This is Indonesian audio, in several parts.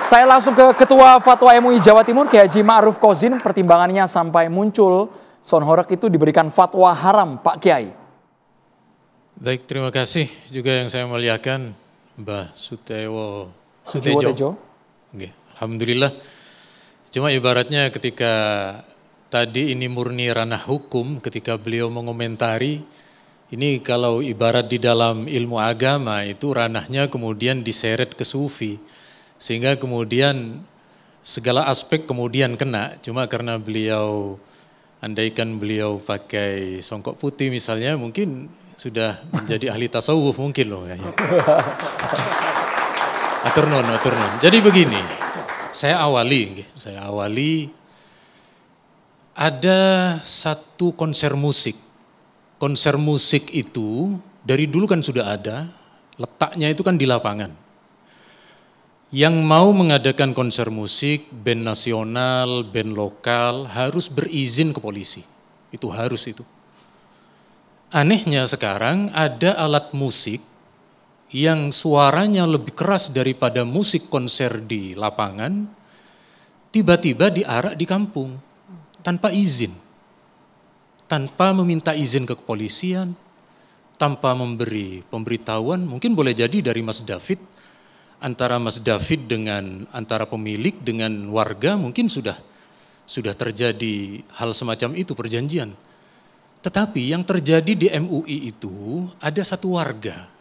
Saya langsung ke Ketua Fatwa MUI Jawa Timur, Kiai Haji Ma'ruf Kozin. Pertimbangannya sampai muncul sonhoreg itu diberikan fatwa haram, Pak Kiai. Baik, terima kasih juga yang saya muliakan Mbah Sutejo. Alhamdulillah. Cuma ibaratnya ketika tadi ini murni ranah hukum, ketika beliau mengomentari, ini kalau ibarat di dalam ilmu agama itu ranahnya kemudian diseret ke sufi. Sehingga kemudian segala aspek kemudian kena, cuma karena beliau, andaikan beliau pakai songkok putih misalnya, mungkin sudah menjadi ahli tasawuf mungkin loh. Atur nun. Jadi begini, saya awali ada satu konser musik. Konser musik itu dari dulu kan sudah ada, letaknya itu kan di lapangan. Yang mau mengadakan konser musik, band nasional, band lokal harus berizin ke polisi. Itu harus itu. Anehnya sekarang ada alat musik yang suaranya lebih keras daripada musik konser di lapangan, tiba-tiba diarak di kampung tanpa izin. Tanpa meminta izin ke kepolisian, tanpa memberi pemberitahuan, mungkin boleh jadi dari Mas David, antara Mas David dengan antara pemilik dengan warga mungkin sudah terjadi hal semacam itu, perjanjian. Tetapi yang terjadi di MUI itu ada satu warga.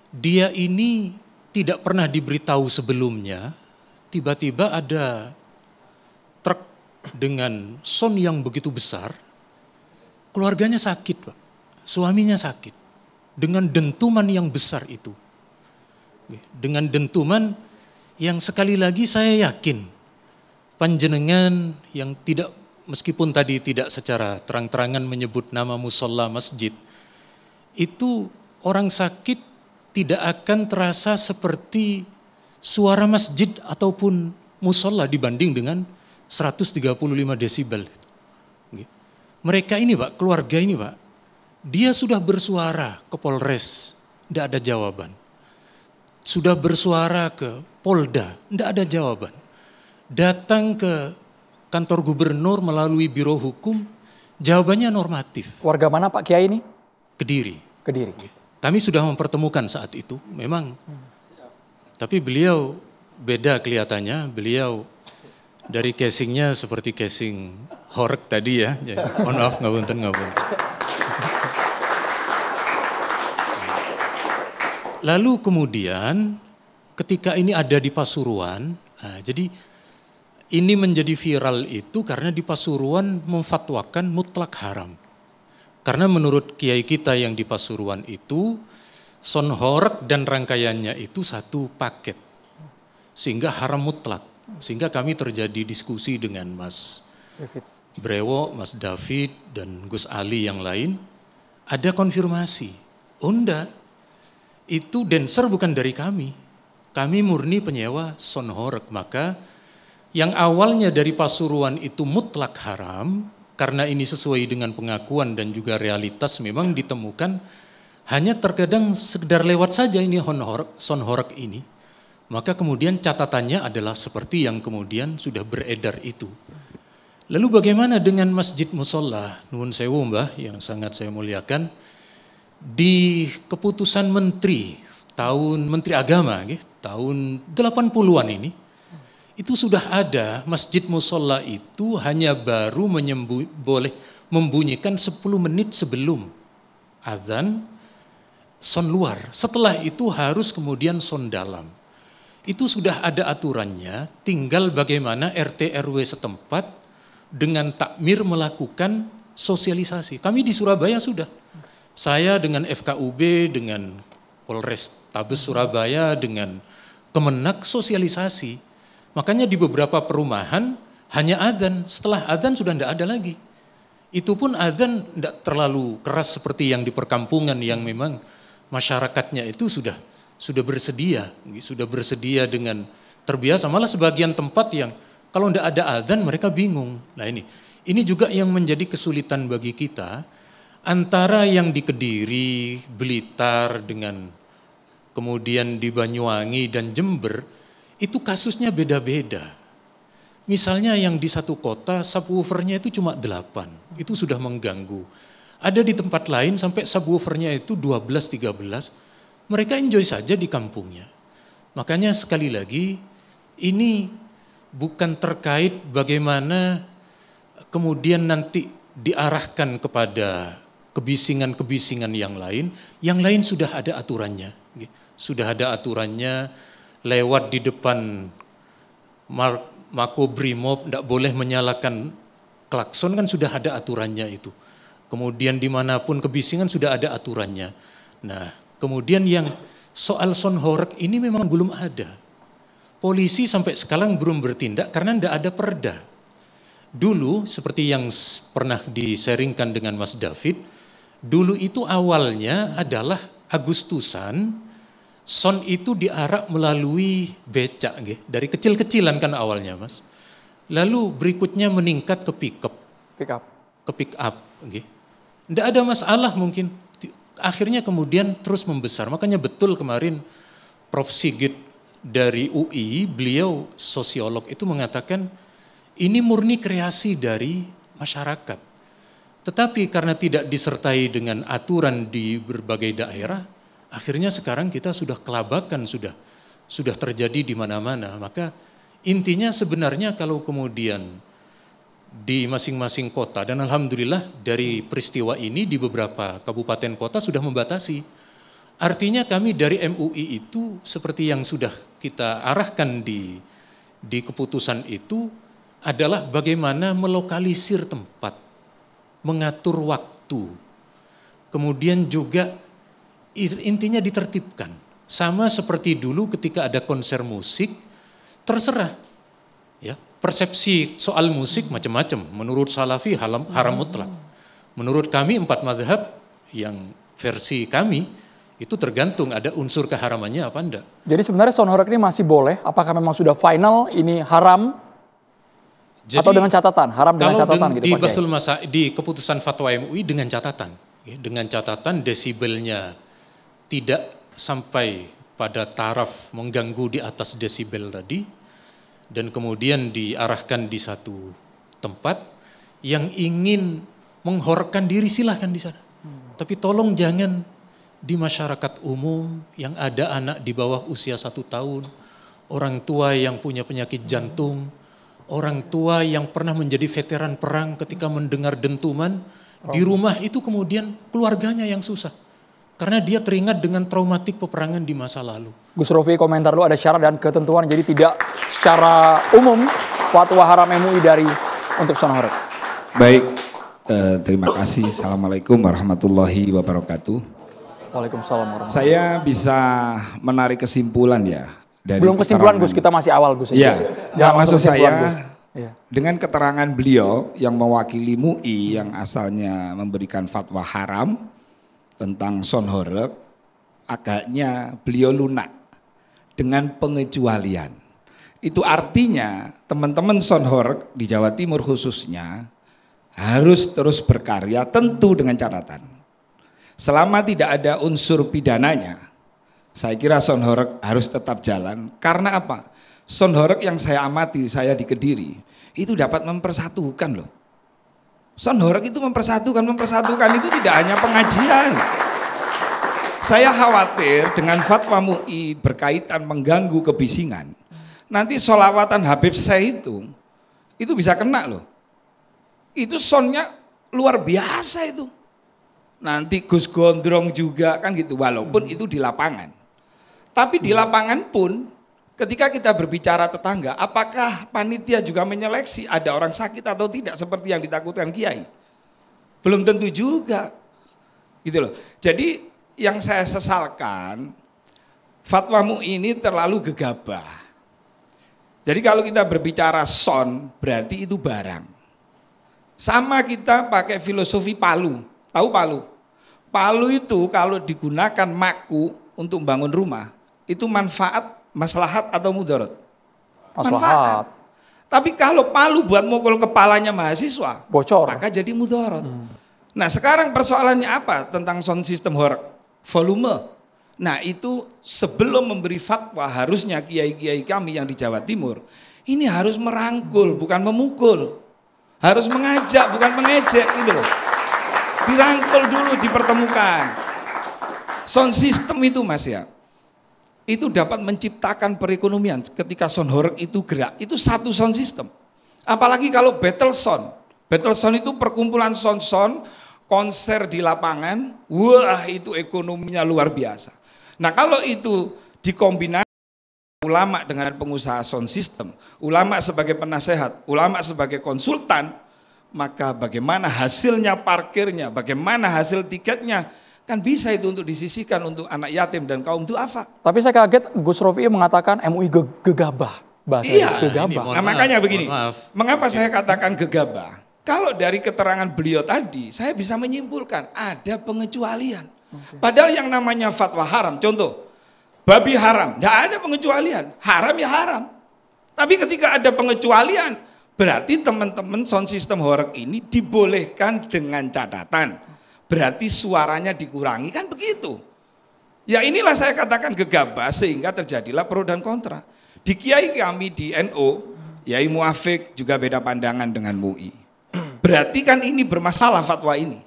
Dia ini tidak pernah diberitahu sebelumnya, tiba-tiba ada truk dengan sound yang begitu besar, keluarganya sakit, Pak. Suaminya sakit dengan dentuman yang besar itu. Dengan dentuman yang sekali lagi saya yakin panjenengan yang tidak, meskipun tadi tidak secara terang-terangan menyebut nama musola masjid, itu orang sakit tidak akan terasa seperti suara masjid ataupun musola dibanding dengan 135 desibel. Mereka ini Pak, keluarga ini Pak, dia sudah bersuara ke Polres, tidak ada jawaban. Sudah bersuara ke Polda, tidak ada jawaban. Datang ke kantor gubernur melalui biro hukum, jawabannya normatif. Warga mana Pak Kiai ini? Kediri. Kami sudah mempertemukan saat itu, memang. Tapi beliau beda kelihatannya, beliau dari casingnya seperti casing horeg tadi ya. Mohon maaf, ngapunten. Lalu kemudian ketika ini ada di Pasuruan, jadi ini menjadi viral itu karena di Pasuruan memfatwakan mutlak haram. Karena menurut kiai kita yang di Pasuruan itu, sonhoreg dan rangkaiannya itu satu paket. Sehingga haram mutlak. Sehingga kami terjadi diskusi dengan Mas Brewo, Mas David, dan Gus Ali yang lain. Ada konfirmasi, enggak. Itu dancer bukan dari kami. Kami murni penyewa sonhoreg. Maka yang awalnya dari Pasuruan itu mutlak haram, karena ini sesuai dengan pengakuan dan juga realitas memang ditemukan, hanya terkadang sekedar lewat saja ini sonhoreg ini. Maka kemudian catatannya adalah seperti yang kemudian sudah beredar itu. Lalu bagaimana dengan masjid musola? Nuwun sewu Mbah yang sangat saya muliakan. Di keputusan menteri agama tahun 80-an ini, itu sudah ada masjid musola itu hanya baru boleh membunyikan 10 menit sebelum azan son luar. Setelah itu harus kemudian son dalam. Itu sudah ada aturannya, tinggal bagaimana RT RW setempat dengan takmir melakukan sosialisasi. Kami di Surabaya sudah. Saya dengan FKUB, dengan Polres Tabes Surabaya, dengan Kemenak sosialisasi. Makanya di beberapa perumahan hanya adzan, setelah adzan sudah tidak ada lagi. Itu pun adzan tidak terlalu keras seperti yang di perkampungan yang memang masyarakatnya itu sudah bersedia dengan terbiasa. Malah sebagian tempat yang kalau tidak ada adzan mereka bingung. Nah ini juga yang menjadi kesulitan bagi kita. Antara yang di Kediri, Blitar dengan kemudian di Banyuwangi dan Jember, itu kasusnya beda-beda. Misalnya yang di satu kota subwoofernya itu cuma 8, itu sudah mengganggu. Ada di tempat lain sampai subwoofernya itu 12, 13, mereka enjoy saja di kampungnya. Makanya sekali lagi, ini bukan terkait bagaimana kemudian nanti diarahkan kepada kebisingan-kebisingan yang lain sudah ada aturannya. Sudah ada aturannya, lewat di depan Makobrimob, tidak boleh menyalakan klakson, kan sudah ada aturannya itu. Kemudian dimanapun kebisingan sudah ada aturannya. Nah, kemudian yang soal sound horeg ini memang belum ada. Polisi sampai sekarang belum bertindak karena tidak ada perda. Dulu seperti yang pernah diseringkan dengan Mas David, dulu itu awalnya adalah Agustusan, sound itu diarak melalui becak, dari kecil-kecilan kan awalnya Mas. Lalu berikutnya meningkat ke pick up. Tidak ada masalah mungkin. Akhirnya kemudian terus membesar. Makanya betul kemarin Prof. Sigit dari UI, beliau sosiolog itu mengatakan ini murni kreasi dari masyarakat. Tetapi karena tidak disertai dengan aturan di berbagai daerah, akhirnya sekarang kita sudah kelabakan, sudah terjadi di mana-mana. Maka intinya sebenarnya kalau kemudian di masing-masing kota, dan alhamdulillah dari peristiwa ini di beberapa kabupaten kota sudah membatasi. Artinya kami dari MUI itu seperti yang sudah kita arahkan di keputusan itu adalah bagaimana melokalisir tempat, mengatur waktu, kemudian juga intinya ditertibkan. Sama seperti dulu ketika ada konser musik, terserah. Ya, persepsi soal musik macam-macam. Menurut Salafi haram mutlak. Menurut kami 4 mazhab yang versi kami itu tergantung ada unsur keharamannya apa enggak. Jadi sebenarnya sound horeg ini masih boleh? Apakah memang sudah final ini haram? Jadi, atau dengan catatan? Haram dengan catatan gitu Pak Kiai? Di keputusan fatwa MUI dengan catatan. Dengan catatan desibelnya tidak sampai pada taraf mengganggu di atas desibel tadi. Dan kemudian diarahkan di satu tempat yang ingin menghorkan diri silahkan di sana. Tapi tolong jangan di masyarakat umum yang ada anak di bawah usia 1 tahun, orang tua yang punya penyakit jantung, orang tua yang pernah menjadi veteran perang ketika mendengar dentuman, di rumah itu kemudian keluarganya yang susah. Karena dia teringat dengan traumatik peperangan di masa lalu. Gus Rofi, komentar lu ada syarat dan ketentuan, jadi tidak secara umum fatwa haram MUI untuk sound horeg. Baik, terima kasih. Assalamualaikum warahmatullahi wabarakatuh. Waalaikumsalam warahmatullahi wabarakatuh. Saya bisa menarik kesimpulan ya. Dari belum kesimpulan Gus, kita masih awal Gus. Ya, jangan maksud saya ya. Dengan keterangan beliau yang mewakili MUI yang asalnya memberikan fatwa haram tentang sound horeg, agaknya beliau lunak dengan pengecualian. Itu artinya teman-teman sound horeg di Jawa Timur khususnya harus terus berkarya, tentu dengan catatan. Selama tidak ada unsur pidananya, saya kira sound horeg harus tetap jalan. Karena apa? Sound horeg yang saya amati, saya di Kediri, itu dapat mempersatukan loh. Sound horeg itu mempersatukan itu tidak hanya pengajian. Saya khawatir dengan fatwa MUI berkaitan mengganggu kebisingan. Nanti sholawatan Habib saya itu bisa kena loh. Itu soundnya luar biasa itu. Nanti Gus Gondrong juga kan gitu, walaupun itu di lapangan. Tapi di lapangan pun ketika kita berbicara tetangga, apakah panitia juga menyeleksi ada orang sakit atau tidak seperti yang ditakutkan Kiai? Belum tentu juga. Gitu loh. Jadi yang saya sesalkan, fatwa MUI ini terlalu gegabah. Jadi kalau kita berbicara sound, berarti itu barang. Sama kita pakai filosofi palu. Tahu palu? Palu itu kalau digunakan maku untuk membangun rumah, itu manfaat, maslahat atau mudarat? Manfaat. Tapi kalau palu buat mukul kepalanya mahasiswa, bocor, maka jadi mudarat. Nah sekarang persoalannya apa tentang sound system horeg? Volume. Nah itu sebelum memberi fatwa harusnya kiai-kiai kami yang di Jawa Timur ini harus merangkul bukan memukul. Harus mengajak bukan mengejek gitu loh. Dirangkul dulu, dipertemukan. Sound system itu Mas ya, itu dapat menciptakan perekonomian ketika sound horeg itu gerak. Itu satu sound system. Apalagi kalau battle sound. Battle sound itu perkumpulan sound-sound, konser di lapangan, wah itu ekonominya luar biasa. Nah kalau itu dikombinasi ulama dengan pengusaha sound system, ulama sebagai penasehat, ulama sebagai konsultan, maka bagaimana hasilnya parkirnya, bagaimana hasil tiketnya, kan bisa itu untuk disisihkan untuk anak yatim dan kaum duafa. Tapi saya kaget Gus Rofi mengatakan MUI gegabah. Bahasa gegabah. Nah makanya begini, mengapa saya katakan gegabah? Kalau dari keterangan beliau tadi, saya bisa menyimpulkan ada pengecualian. Padahal yang namanya fatwa haram, contoh, babi haram, tidak ada pengecualian, haram ya haram. Tapi ketika ada pengecualian, berarti teman-teman sound system horeg ini dibolehkan dengan catatan. Berarti suaranya dikurangi, kan begitu. Ya inilah saya katakan gegabah sehingga terjadilah pro dan kontra. Di kiai kami di NU, Yai Muafik juga beda pandangan dengan MUI. Berarti kan ini bermasalah fatwa ini.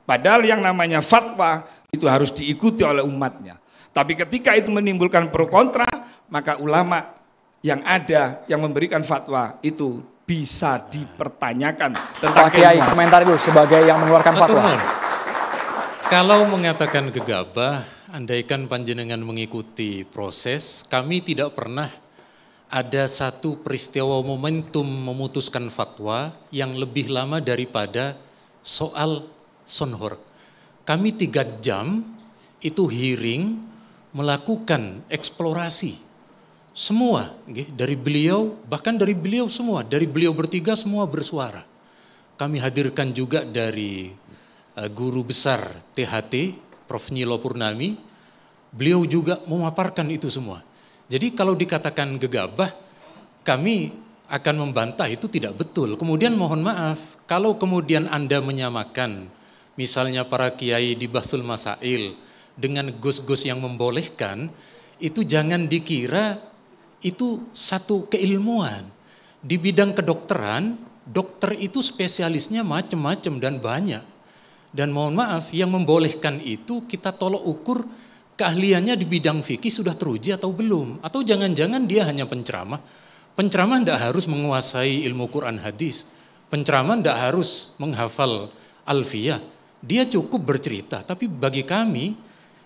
Padahal yang namanya fatwa itu harus diikuti oleh umatnya. Tapi ketika itu menimbulkan pro kontra, maka ulama yang ada yang memberikan fatwa itu bisa dipertanyakan tentang Pak Kiai komentar dulu sebagai yang mengeluarkan fatwa. Kalau mengatakan gegabah, andaikan panjenengan mengikuti proses, kami tidak pernah ada satu peristiwa momentum memutuskan fatwa yang lebih lama daripada soal sound horeg. Kami 3 jam itu hearing, melakukan eksplorasi. Semua, dari beliau, bahkan dari beliau semua, dari beliau bertiga semua bersuara. Kami hadirkan juga dari guru besar THT, Prof. Nyilo Purnami, beliau juga memaparkan itu semua. Jadi kalau dikatakan gegabah, kami akan membantah itu tidak betul. Kemudian mohon maaf, kalau kemudian Anda menyamakan, misalnya para kiai di Bahsul Masail, dengan gus-gus yang membolehkan, itu jangan dikira itu satu keilmuan. Di bidang kedokteran, dokter itu spesialisnya macam-macam dan banyak. Dan mohon maaf, yang membolehkan itu kita tolok ukur keahliannya di bidang fikih sudah teruji atau belum. Atau jangan-jangan dia hanya penceramah. Penceramah tidak harus menguasai ilmu Quran hadis. Penceramah tidak harus menghafal alfiyah. Dia cukup bercerita. Tapi bagi kami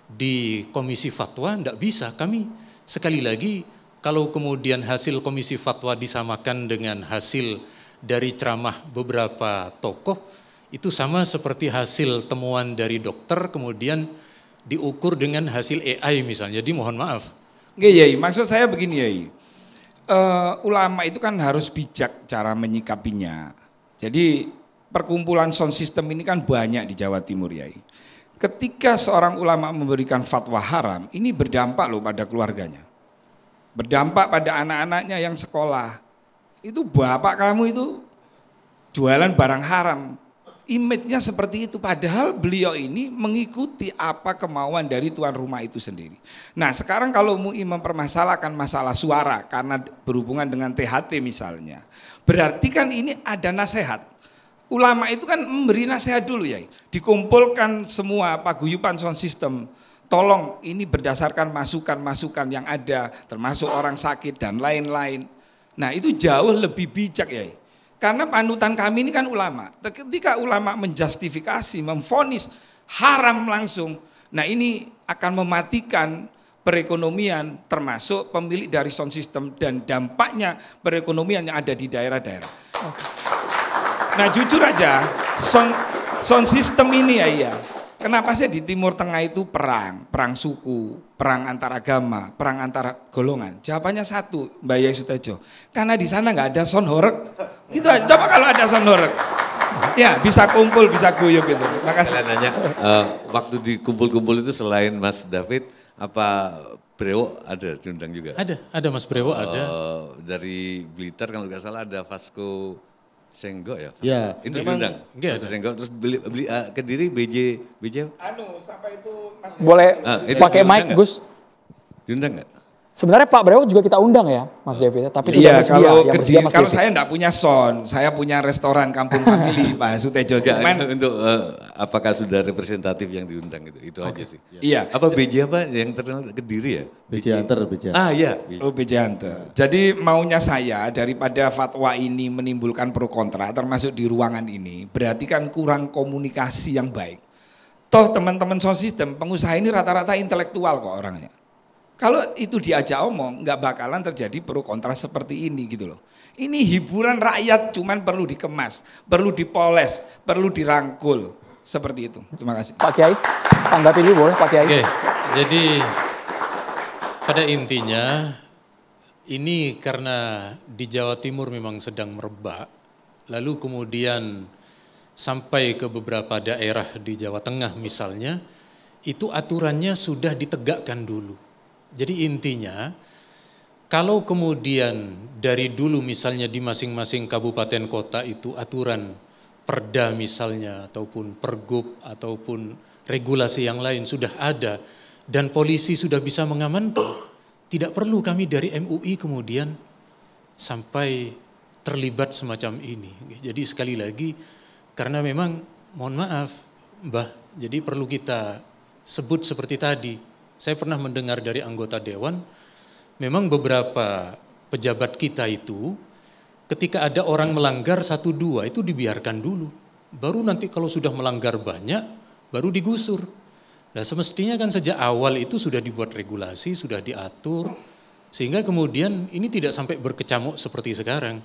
di komisi fatwa tidak bisa. Kami sekali lagi kalau kemudian hasil komisi fatwa disamakan dengan hasil dari ceramah beberapa tokoh, itu sama seperti hasil temuan dari dokter kemudian diukur dengan hasil AI misalnya. Jadi mohon maaf. Nggih, Yai, maksud saya begini, Yai. Ulama itu kan harus bijak cara menyikapinya. Jadi perkumpulan sound system ini kan banyak di Jawa Timur, Yai. Ketika seorang ulama memberikan fatwa haram, ini berdampak loh pada keluarganya. Berdampak pada anak-anaknya yang sekolah. Itu bapak kamu itu jualan barang haram. Image-nya seperti itu, padahal beliau ini mengikuti apa kemauan dari tuan rumah itu sendiri. Nah sekarang kalau MUI mempermasalahkan masalah suara karena berhubungan dengan THT misalnya, berarti kan ini ada nasihat. Ulama itu kan memberi nasihat dulu ya, dikumpulkan semua paguyuban sound system, tolong ini berdasarkan masukan-masukan yang ada, termasuk orang sakit dan lain-lain. Nah itu jauh lebih bijak ya. Karena panutan kami ini kan ulama. Ketika ulama menjustifikasi, memvonis haram langsung, nah ini akan mematikan perekonomian termasuk pemilik dari sound system dan dampaknya perekonomian yang ada di daerah-daerah. Nah jujur aja, sound system ini ya, kenapa sih di Timur Tengah itu perang suku, perang antar agama, perang antar golongan? Jawabannya satu, Mbak Yai Sutejo, karena di sana nggak ada sound horeg. Itu aja. Coba kalau ada sound horeg, ya bisa kumpul, bisa guyup gitu. Makasih. Saya nanya, waktu di kumpul-kumpul itu selain Mas David, apa Brewo ada diundang juga? Ada Mas Brewo ada. Dari Blitar kalau nggak salah ada Vasco Senggok ya? Ya, Itu memang diundang? enggak Fatu Senggok, terus beli Kediri BJ sampai itu masih Boleh itu pakai diundang mic, nggak? Gus. Diundang nggak? Sebenarnya Pak Brewok juga kita undang ya, Mas David, tapi tidak Iya, bersedia. kalau Yang bersedia Mas kalau David. saya enggak punya sound, saya punya restoran Kampung Family Pak Sutejo. Enggak, Cuman untuk apakah sudah representatif yang diundang itu aja sih. iya. Apa BJ apa yang terkenal Kediri ya? BJ Hunter, BJ. Ah iya. Oh, BJ Hunter. Jadi maunya saya daripada fatwa ini menimbulkan pro kontra termasuk di ruangan ini, berarti kan kurang komunikasi yang baik. Toh teman-teman sosistem pengusaha ini rata-rata intelektual kok orangnya. Kalau itu diajak omong nggak bakalan terjadi pro kontra seperti ini gitu loh. Ini hiburan rakyat cuman perlu dikemas, perlu dipoles, perlu dirangkul. Seperti itu. Terima kasih. Pak Kiai, tanggapi dulu boleh Pak Kiai. Oke, jadi pada intinya ini karena di Jawa Timur memang sedang merebak, lalu kemudian sampai ke beberapa daerah di Jawa Tengah misalnya, itu aturannya sudah ditegakkan dulu. Jadi intinya, kalau kemudian dari dulu misalnya di masing-masing kabupaten kota itu aturan perda misalnya, ataupun pergub, ataupun regulasi yang lain sudah ada, dan polisi sudah bisa mengamankan, tidak perlu kami dari MUI kemudian sampai terlibat semacam ini. Jadi sekali lagi, karena memang mohon maaf Mbah, jadi perlu kita sebut seperti tadi. Saya pernah mendengar dari anggota dewan, memang beberapa pejabat kita itu ketika ada orang melanggar 1-2 itu dibiarkan dulu. Baru nanti kalau sudah melanggar banyak, baru digusur. Nah semestinya kan sejak awal itu sudah dibuat regulasi, sudah diatur, sehingga kemudian ini tidak sampai berkecamuk seperti sekarang.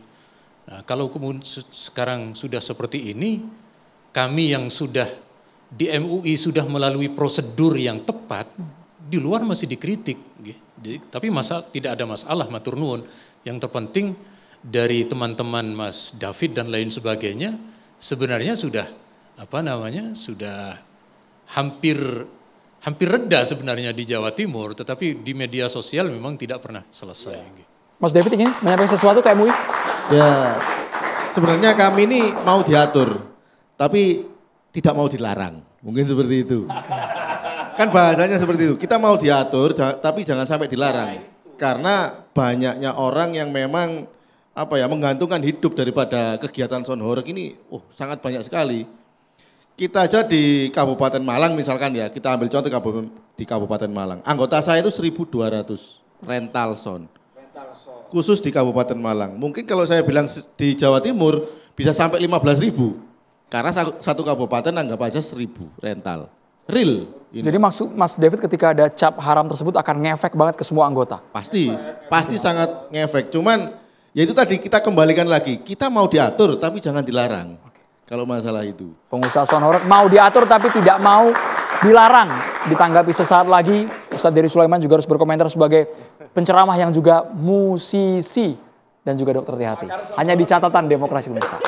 Nah kalau kemudian sekarang sudah seperti ini, kami yang sudah di MUI sudah melalui prosedur yang tepat, di luar masih dikritik. Jadi, tapi tidak ada masalah matur nuwun. Yang terpenting dari teman-teman Mas David dan lain sebagainya sebenarnya sudah sudah hampir reda sebenarnya di Jawa Timur, tetapi di media sosial memang tidak pernah selesai. Mas David ingin menyampaikan sesuatu ke MUI? Ya, sebenarnya kami ini mau diatur, tapi tidak mau dilarang. Mungkin seperti itu. Kan bahasanya seperti itu. Kita mau diatur, tapi jangan sampai dilarang. Karena banyaknya orang yang memang menggantungkan hidup daripada kegiatan Sonhoreg ini, sangat banyak sekali. Kita aja di Kabupaten Malang misalkan ya, kita ambil contoh di Kabupaten Malang. Anggota saya itu 1.200 rental son. Khusus di Kabupaten Malang. Mungkin kalau saya bilang di Jawa Timur bisa sampai 15.000. Karena satu kabupaten anggap aja 1.000 rental. Real. Ini. Jadi maksud Mas David ketika ada cap haram tersebut akan ngefek banget ke semua anggota? Pasti sangat ngefek. Cuman ya itu tadi kita kembalikan lagi, kita mau diatur tapi jangan dilarang. Kalau masalah itu. Pengusaha Sonhoreg mau diatur tapi tidak mau dilarang. Ditanggapi sesaat lagi, Ustadz Dery Sulaiman juga harus berkomentar sebagai penceramah yang juga musisi dan juga dokter THT. Hanya di catatan Demokrasi Pemirsa.